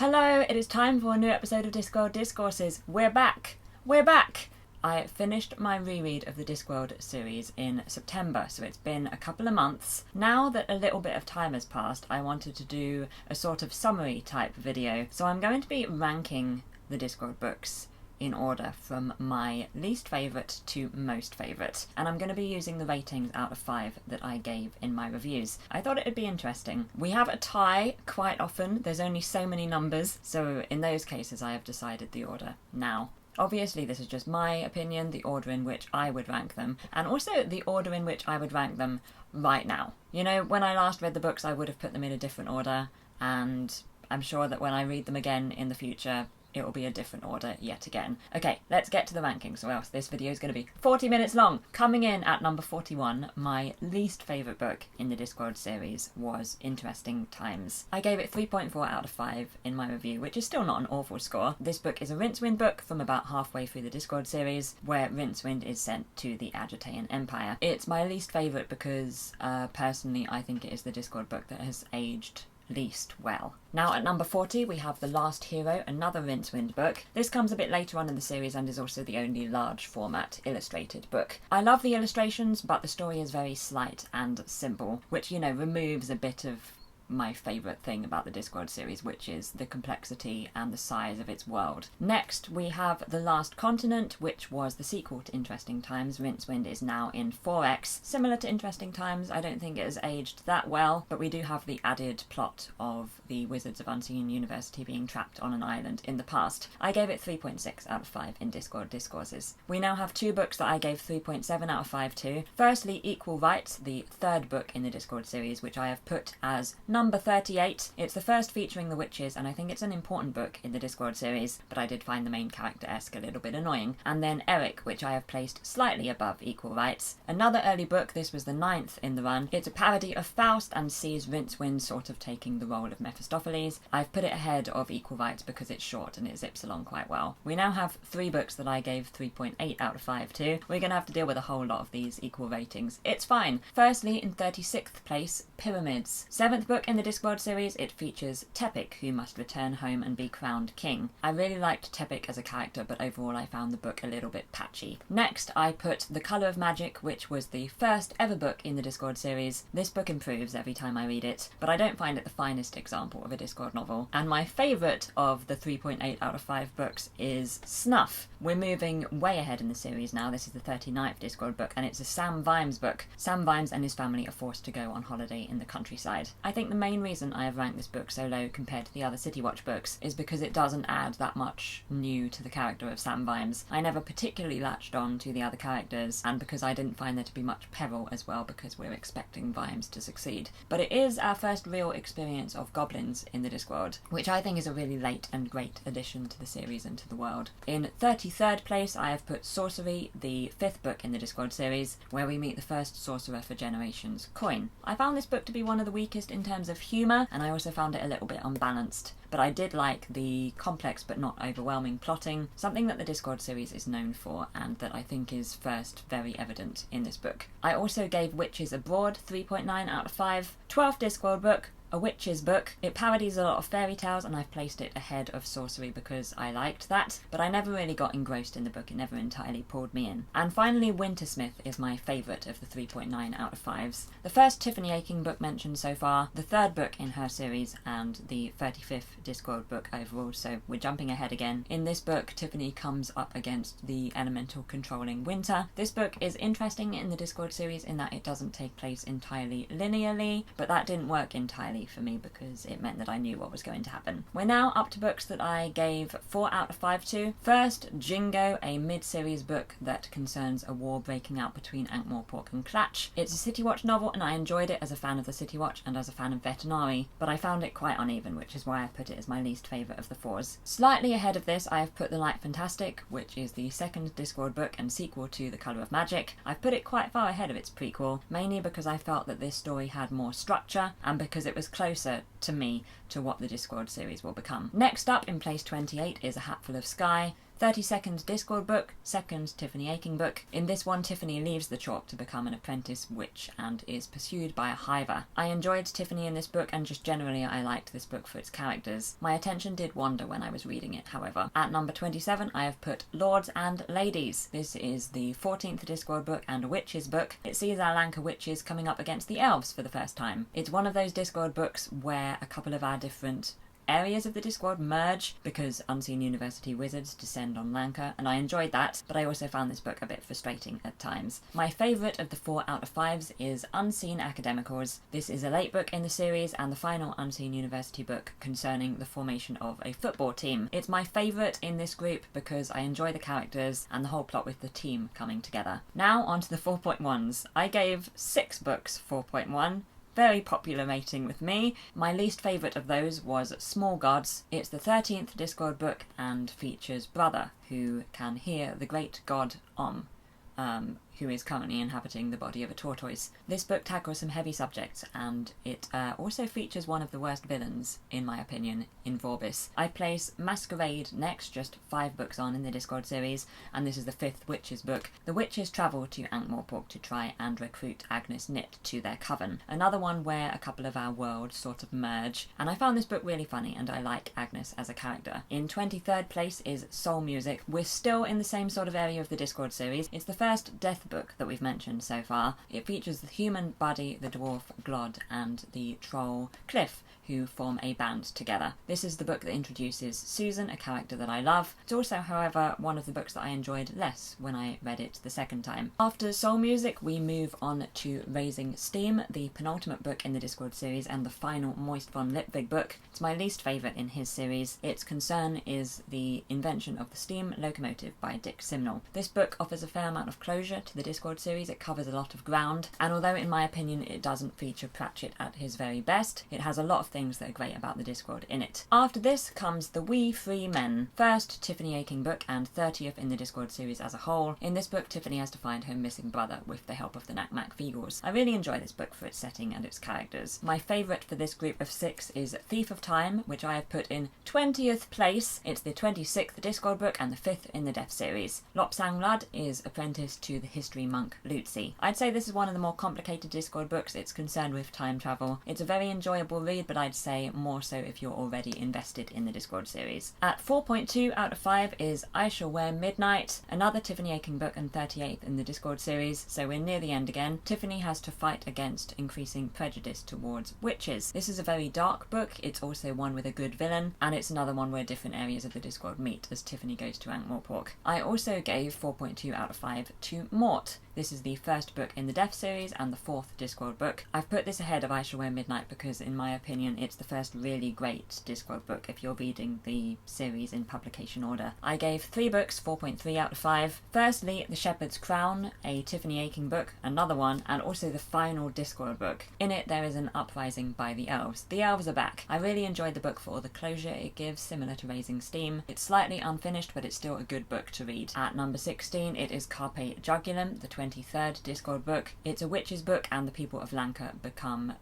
Hello, it is time for a new episode of Discworld Discourses. We're back! We're back! I finished my reread of the Discworld series in September, so it's been a couple of months. Now that a little bit of time has passed, I wanted to do a sort of summary type video. So I'm going to be ranking the Discworld books in order from my least favourite to most favourite. And I'm going to be using the ratings out of 5 that I gave in my reviews. I thought it would be interesting. We have a tie quite often. There's only so many numbers, so in those cases I have decided the order now. Obviously this is just my opinion, the order in which I would rank them, and also the order in which I would rank them right now. You know, when I last read the books I would have put them in a different order, and I'm sure that when I read them again in the future it will be a different order yet again. Okay, let's get to the rankings, or else this video is going to be 40 minutes long. Coming in at number 41, my least favourite book in the Discworld series was Interesting Times. I gave it 3.4 out of 5 in my review, which is still not an awful score. This book is a Rincewind book from about halfway through the Discworld series, where Rincewind is sent to the Agitaean Empire. It's my least favourite because, personally, I think it is the Discworld book that has aged least well. Now at number 40 we have The Last Hero, another Rincewind book. This comes a bit later on in the series and is also the only large format illustrated book. I love the illustrations, but the story is very slight and simple, which, you know, removes a bit of my favourite thing about the Discworld series, which is the complexity and the size of its world. Next we have The Last Continent, which was the sequel to Interesting Times. Rincewind is now in 4X. Similar to Interesting Times, I don't think it has aged that well, but we do have the added plot of the Wizards of Unseen University being trapped on an island in the past. I gave it 3.6 out of 5 in Discworld Discourses. We now have 2 books that I gave 3.7 out of 5 to. Firstly, Equal Rites, the 3rd book in the Discworld series, which I have put as number 38. It's the first featuring the witches, and I think it's an important book in the Discworld series, but I did find the main character-esque a little bit annoying. And then Eric, which I have placed slightly above Equal Rites. Another early book, this was the 9th in the run. It's a parody of Faust and sees Rincewind sort of taking the role of Mephistopheles. I've put it ahead of Equal Rites because it's short and it zips along quite well. We now have 3 books that I gave 3.8 out of 5 to. We're going to have to deal with a whole lot of these equal ratings. It's fine. Firstly, in 36th place, Pyramids. 7th book in the Discworld series, it features Tepic, who must return home and be crowned king. I really liked Tepic as a character, but overall I found the book a little bit patchy. Next, I put The Colour of Magic, which was the first ever book in the Discworld series. This book improves every time I read it, but I don't find it the finest example of a Discworld novel. And my favourite of the 3.8 out of 5 books is Snuff. We're moving way ahead in the series now. This is the 39th Discworld book, and it's a Sam Vimes book. Sam Vimes and his family are forced to go on holiday in the countryside. I think the main reason I have ranked this book so low compared to the other City Watch books is because it doesn't add that much new to the character of Sam Vimes. I never particularly latched on to the other characters, and because I didn't find there to be much peril as well, because we're expecting Vimes to succeed. But it is our first real experience of goblins in the Discworld, which I think is a really late and great addition to the series and to the world. In 33rd place I have put Sourcery, the 5th book in the Discworld series, where we meet the first sorcerer for Generations, Coin. I found this book to be one of the weakest in terms of humour, and I also found it a little bit unbalanced. But I did like the complex but not overwhelming plotting, something that the Discworld series is known for and that I think is first very evident in this book. I also gave Witches Abroad 3.9 out of 5. 12th Discworld book, a witch's book. It parodies a lot of fairy tales, and I've placed it ahead of Sourcery because I liked that, but I never really got engrossed in the book. It never entirely pulled me in. And finally, Wintersmith is my favourite of the 3.9 out of 5s. The first Tiffany Aching book mentioned so far, the 3rd book in her series, and the 35th Discworld book overall, so we're jumping ahead again. In this book, Tiffany comes up against the elemental controlling Winter. This book is interesting in the Discworld series in that it doesn't take place entirely linearly, but that didn't work entirely for me because it meant that I knew what was going to happen. We're now up to books that I gave 4 out of 5 to. First, Jingo, a mid-series book that concerns a war breaking out between Ankh-Morpork and Clatch. It's a City Watch novel, and I enjoyed it as a fan of the City Watch and as a fan of Vetinari, but I found it quite uneven, which is why I put it as my least favourite of the 4s. Slightly ahead of this, I have put The Light Fantastic, which is the 2nd Discworld book and sequel to The Colour of Magic. I've put it quite far ahead of its prequel, mainly because I felt that this story had more structure, and because it was closer to me to what the Discworld series will become. Next up, in place 28, is A Hatful of Sky. 32nd Discworld book, second Tiffany Aching book. In this one, Tiffany leaves the chalk to become an apprentice witch and is pursued by a hiver. I enjoyed Tiffany in this book, and just generally I liked this book for its characters. My attention did wander when I was reading it, however. At number 27, I have put Lords and Ladies. This is the 14th Discworld book and a witches book. It sees our Lanka witches coming up against the elves for the first time. It's one of those Discworld books where a couple of our different areas of the Discworld merge because Unseen University wizards descend on Lanka, and I enjoyed that, but I also found this book a bit frustrating at times. My favourite of the 4 out of 5s is Unseen Academicals. This is a late book in the series and the final Unseen University book concerning the formation of a football team. It's my favourite in this group because I enjoy the characters and the whole plot with the team coming together. Now on to the 4.1s. I gave 6 books 4.1. Very popular rating with me. My least favourite of those was Small Gods. It's the 13th Discworld book and features Brother, who can hear the great god Om, who is currently inhabiting the body of a tortoise. This book tackles some heavy subjects, and it also features one of the worst villains, in my opinion, in Vorbis. I place Maskerade next, just 5 books on in the Discworld series, and this is the 5th Witches book. The witches travel to Ankh-Morpork to try and recruit Agnes Nitt to their coven. Another one where a couple of our worlds sort of merge, and I found this book really funny, and I like Agnes as a character. In 23rd place is Soul Music. We're still in the same sort of area of the Discworld series. It's the first Death book that we've mentioned so far. It features the human Buddy, the dwarf Glod, and the troll Cliff, who form a band together. This is the book that introduces Susan, a character that I love. It's also, however, one of the books that I enjoyed less when I read it the second time. After Soul Music, we move on to Raising Steam, the penultimate book in the Discworld series and the final Moist von Lipwig book. It's my least favourite in his series. Its concern is the invention of the steam locomotive by Dick Simnel. This book offers a fair amount of closure to the Discworld series. It covers a lot of ground, and although in my opinion it doesn't feature Pratchett at his very best, it has a lot of things that are great about the Discworld in it. After this comes The We Free Men, first Tiffany Aching book and 30th in the Discworld series as a whole. In this book, Tiffany has to find her missing brother with the help of the Nakmak Vigors. I really enjoy this book for its setting and its characters. My favourite for this group of 6 is Thief of Time, which I have put in 20th place. It's the 26th Discworld book and the 5th in the Death series. Lopsang Lud is apprenticed to the history monk Lutzi. I'd say this is one of the more complicated Discworld books. It's concerned with time travel. It's a very enjoyable read, but I'd say more so if you're already invested in the Discworld series. At 4.2 out of 5 is I Shall Wear Midnight, another Tiffany Aching book and 38th in the Discworld series, so we're near the end again. Tiffany has to fight against increasing prejudice towards witches. This is a very dark book. It's also one with a good villain, and it's another one where different areas of the Discworld meet as Tiffany goes to Ankh-Morpork. I also gave 4.2 out of 5 to Mort. This is the first book in the Death series and the 4th Discworld book. I've put this ahead of I Shall Wear Midnight because, in my opinion, it's the first really great Discworld book if you're reading the series in publication order. I gave 3 books 4.3 out of 5. Firstly, The Shepherd's Crown, a Tiffany Aching book, another one, and also the final Discworld book. In it, there is an uprising by the elves. The elves are back. I really enjoyed the book for all the closure it gives, similar to Raising Steam. It's slightly unfinished, but it's still a good book to read. At number 16, it is Carpe Jugulum, the 23rd Discworld book. It's a witch's book, and the people of Lanka become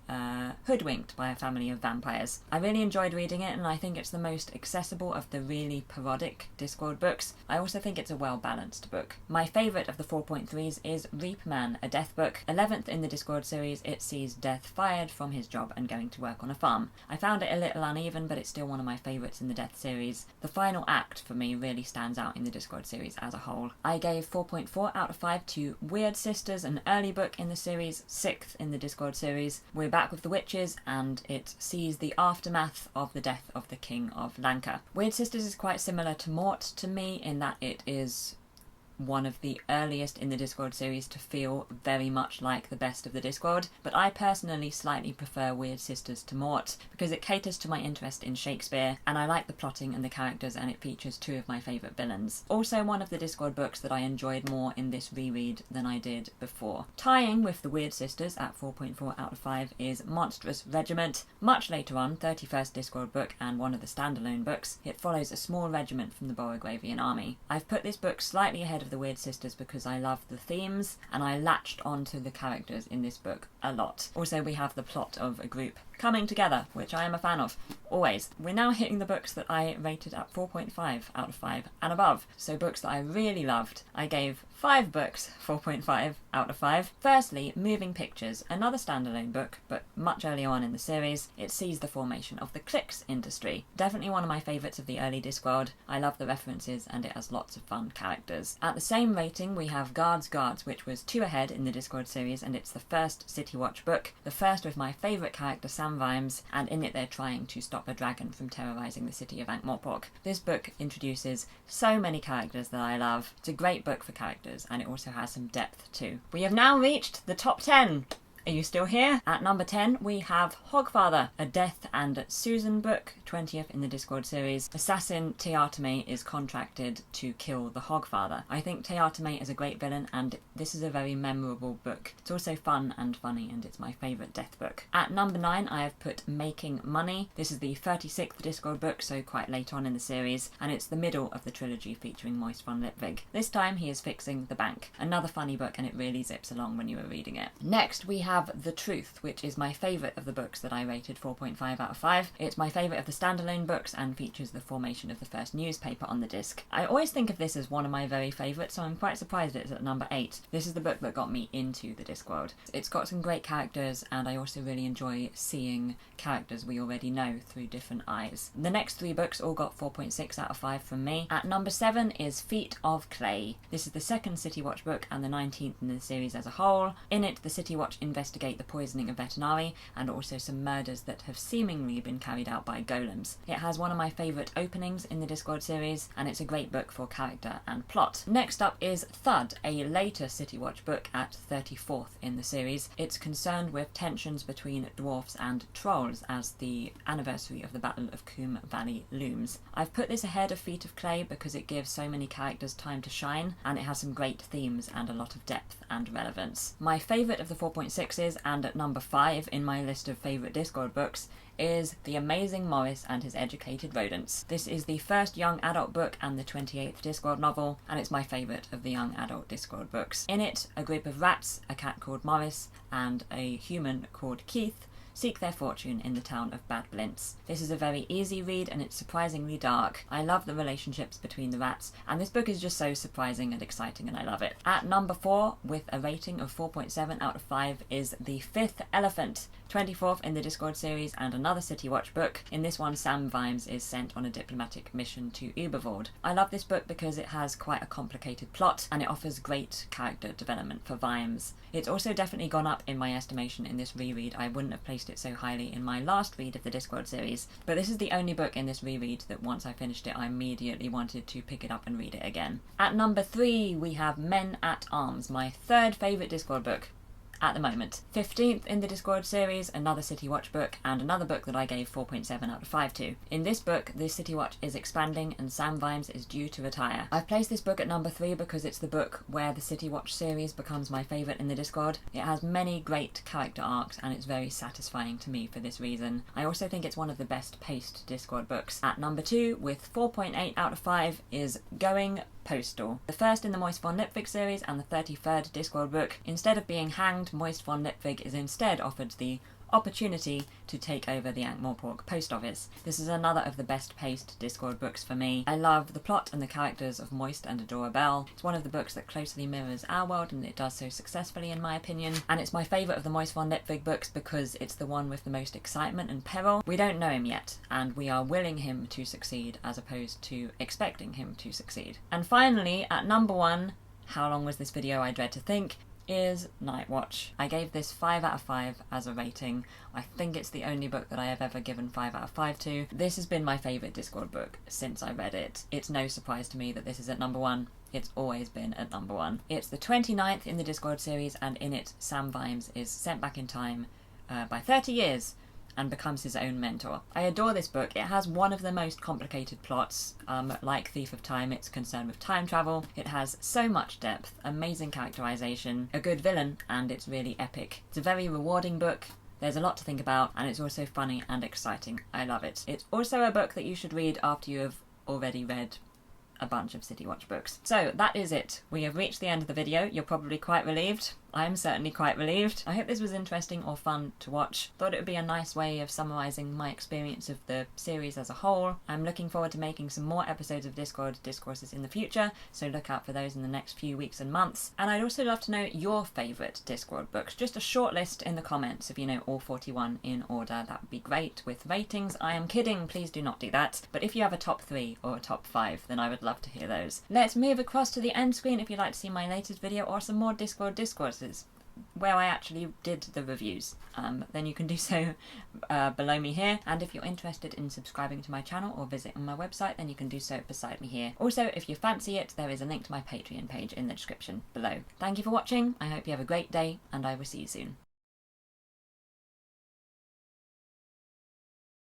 hoodwinked by a family of vampires. I really enjoyed reading it, and I think it's the most accessible of the really parodic Discworld books. I also think it's a well-balanced book. My favourite of the 4.3s is Reap Man, a Death book. 11th in the Discworld series, it sees Death fired from his job and going to work on a farm. I found it a little uneven, but it's still one of my favourites in the Death series. The final act, for me, really stands out in the Discworld series as a whole. I gave 4.4 out of 5 to Weird Sisters, an early book in the series, 6th in the Discworld series. We're back with the witches, and it sees the aftermath of the death of the King of Lanka. Weird Sisters is quite similar to Mort to me in that it is one of the earliest in the Discworld series to feel very much like the best of the Discworld, but I personally slightly prefer Weird Sisters to Mort because it caters to my interest in Shakespeare, and I like the plotting and the characters, and it features 2 of my favourite villains. Also one of the Discworld books that I enjoyed more in this reread than I did before. Tying with the Weird Sisters at 4.4 out of 5 is Monstrous Regiment. Much later on, 31st Discworld book and one of the standalone books, it follows a small regiment from the Borogravian army. I've put this book slightly ahead of of the Weird Sisters because I love the themes and I latched onto the characters in this book a lot. Also, we have the plot of a group coming together, which I am a fan of, always. We're now hitting the books that I rated at 4.5 out of 5 and above. So books that I really loved, I gave 5 books 4.5 out of 5. Firstly, Moving Pictures, another standalone book, but much earlier on in the series. It sees the formation of the clicks industry. Definitely one of my favourites of the early Discworld. I love the references and it has lots of fun characters. At the same rating, we have Guards, which was 2 ahead in the Discworld series, and it's the first City Watch book, the first with my favourite character Sam Vimes, and in it they're trying to stop a dragon from terrorising the city of Ankh-Morpork. This book introduces so many characters that I love. It's a great book for characters, and it also has some depth too. We have now reached the top 10. Are you still here? At number 10, we have Hogfather, a Death and Susan book, 20th in the Discworld series. Assassin Teatame is contracted to kill the Hogfather. I think Teatame is a great villain, and this is a very memorable book. It's also fun and funny, and it's my favourite death book. At number 9, I have put Making Money. This is the 36th Discworld book, so quite late on in the series, and it's the middle of the trilogy featuring Moist von Lipwig. This time he is fixing the bank. Another funny book, and it really zips along when you are reading it. Next, we have The Truth, which is my favourite of the books that I rated 4.5 out of 5. It's my favourite of the standalone books and features the formation of the first newspaper on the disc. I always think of this as one of my very favourites, so I'm quite surprised it's at number 8. This is the book that got me into the Discworld. It's got some great characters, and I also really enjoy seeing characters we already know through different eyes. The next 3 books all got 4.6 out of 5 from me. At number 7 is Feet of Clay. This is the second City Watch book and the 19th in the series as a whole. In it, the City Watch investigate the poisoning of veterinary and also some murders that have seemingly been carried out by golems. It has one of my favourite openings in the Discworld series, and it's a great book for character and plot. Next up is Thud, a later City Watch book at 34th in the series. It's concerned with tensions between dwarfs and trolls as the anniversary of the Battle of Coombe Valley looms. I've put this ahead of Feet of Clay because it gives so many characters time to shine, and it has some great themes and a lot of depth and relevance. My favourite of the 4.6s, and at number 5 in my list of favourite Discworld books, is The Amazing Morris and His Educated Rodents. This is the first young adult book and the 28th Discworld novel, and it's my favourite of the young adult Discworld books. In it, a group of rats, a cat called Morris, and a human called Keith seek their fortune in the town of Bad Blintz. This is a very easy read and it's surprisingly dark. I love the relationships between the rats, and this book is just so surprising and exciting, and I love it. At number 4, with a rating of 4.7 out of 5, is The Fifth Elephant, 24th in the Discworld series and another City Watch book. In this one, Sam Vimes is sent on a diplomatic mission to Ubervoord. I love this book because it has quite a complicated plot and it offers great character development for Vimes. It's also definitely gone up in my estimation in this reread. I wouldn't have placed it so highly in my last read of the Discworld series, but this is the only book in this reread that once I finished it I immediately wanted to pick it up and read it again. At number 3 we have Men at Arms, my third favourite Discworld book at the moment. 15th in the Discworld series, another City Watch book, and another book that I gave 4.7 out of 5 to. In this book, the City Watch is expanding and Sam Vimes is due to retire. I've placed this book at number 3 because it's the book where the City Watch series becomes my favourite in the Discworld. It has many great character arcs and it's very satisfying to me for this reason. I also think it's one of the best paced Discworld books. At number 2, with 4.8 out of 5, is Going Postal, the first in the Moist von Lipwig series and the 33rd Discworld book. Instead of being hanged, Moist von Lipwig is instead offered the opportunity to take over the Ankh-Morpork post office. This is another of the best paced Discworld books for me. I love the plot and the characters of Moist and Adora Bell. It's one of the books that closely mirrors our world, and it does so successfully in my opinion. And it's my favourite of the Moist von Lipwig books because it's the one with the most excitement and peril. We don't know him yet, and we are willing him to succeed as opposed to expecting him to succeed. And finally, at number 1, how long was this video, I dread to think, is Night Watch. I gave this 5 out of 5 as a rating. I think it's the only book that I have ever given 5 out of 5 to. This has been my favourite Discworld book since I read it. It's no surprise to me that this is at number 1. It's always been at number 1. It's the 29th in the Discworld series, and in it Sam Vimes is sent back in time by 30 years and becomes his own mentor. I adore this book. It has one of the most complicated plots. Like Thief of Time, it's concerned with time travel. It has so much depth, amazing characterization, a good villain, and it's really epic. It's a very rewarding book. There's a lot to think about, and it's also funny and exciting. I love it. It's also a book that you should read after you have already read a bunch of City Watch books. So that is it. We have reached the end of the video. You're probably quite relieved. I'm certainly quite relieved. I hope this was interesting or fun to watch. Thought it would be a nice way of summarising my experience of the series as a whole. I'm looking forward to making some more episodes of Discworld Discourses in the future, so look out for those in the next few weeks and months. And I'd also love to know your favourite Discworld books. Just a short list in the comments if you know all 41 in order. That would be great. With ratings, I am kidding, please do not do that. But if you have a top 3 or a top 5, then I would love to hear those. Let's move across to the end screen if you'd like to see my latest video or some more Discworld Discourses where I actually did the reviews. Then you can do so below me here, and if you're interested in subscribing to my channel or visiting my website, then you can do so beside me here. Also, if you fancy it, there is a link to my Patreon page in the description below. Thank you for watching, I hope you have a great day, and I will see you soon.